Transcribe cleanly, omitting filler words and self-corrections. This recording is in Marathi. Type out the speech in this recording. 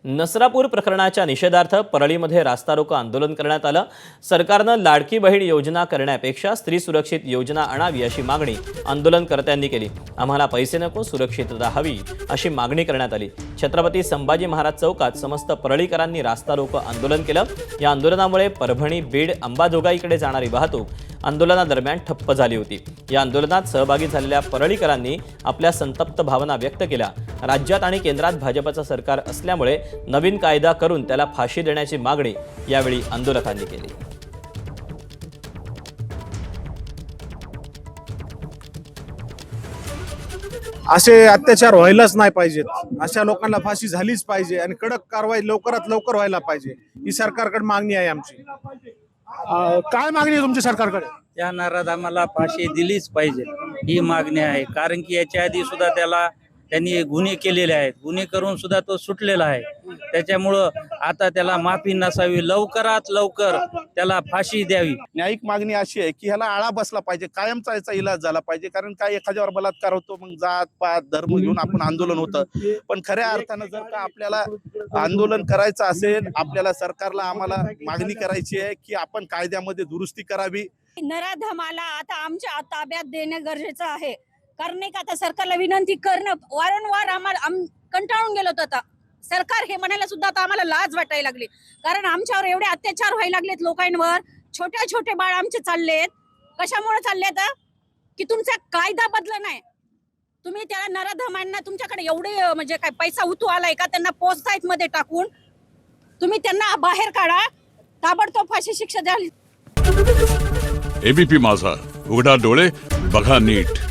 नसरापूर प्रकरणाच्या निषेधार्थ परळीमध्ये रास्ता रोको आंदोलन करण्यात आलं। सरकारनं लाडकी बहीण योजना करण्यापेक्षा स्त्री सुरक्षित योजना आणावी अशी मागणी आंदोलनकर्त्यांनी केली। आम्हाला पैसे नको, सुरक्षितता हवी अशी मागणी करण्यात आली। छत्रपती संभाजी महाराज चौकात समस्त परळीकरांनी रास्ता रोको आंदोलन केलं। या आंदोलनामुळे परभणी, बीड, अंबाजोगाईकडे जाणारी वाहतूक आंदोलनादरम्यान ठप्प झाली होती। या आंदोलनात सहभागी झालेल्या परळीकरांनी आपल्या संतप्त भावना व्यक्त केल्या। राज्यात आणि केंद्रात भाजपचं सरकार असल्यामुळे नवीन कायदा करून त्याला फाशी देण्याची मागणी यावेळी आंदोलकांनी केली। असे अत्याचार व्हायलाच नाही पाहिजेत। अशा लोकांना फाशी झालीच पाहिजे आणि कडक कारवाई लवकरात लवकर व्हायला पाहिजे, ही सरकारकडे मागणी आहे आमची। काय मागणी आहे तुमची सरकारकडे? त्या नराधमाला फाशी दिलीच पाहिजे ही मागणी आहे। कारण की याच्या आधी सुद्धा त्यांनी गुन्हे केलेले आहेत, गुन्हे करून सुद्धा तो सुटलेला आहे। त्याच्यामुळं आता त्याला माफी नसावी, लवकरात लवकर त्याला फाशी द्यावी। न्यायिक मागणी अशी आहे की ह्याला आळा बसला पाहिजे, कायमचा याचा इलाज झाला पाहिजे। कारण काय एखाद्यावर बलात्कार होतो, मग जात पात धर्म घेऊन आपण आंदोलन होतं, पण खऱ्या अर्थानं जर का आपल्याला आंदोलन करायचं असेल, आपल्याला सरकारला आम्हाला मागणी करायची आहे की आपण कायद्यामध्ये दुरुस्ती करावी। नराधमाला आता आमच्या ताब्यात देणं गरजेचं आहे। कारण नाही का आता सरकारला विनंती करणं वारंवार आम्हाला कंटाळून गेलो होतो। सरकार हे म्हणायला सुद्धा आता आम्हाला लाज वाटायला लागली, कारण आमच्यावर एवढे अत्याचार व्हायला लागलेत लोकांवर। छोटे छोटे बाळ आमचे चाललेत, कशामुळे चाललेत की तुमचा कायदा बदल नाही। तुम्ही त्या नराधमांना तुमच्याकडे एवढे म्हणजे काय पैसा उतू आलाय का त्यांना पोस्टाईट मध्ये टाकून तुम्ही त्यांना बाहेर काढा, ताबडतोब फाशी शिक्षा द्यावी। एबीपी माझा, उघडा डोळे बघा नीट।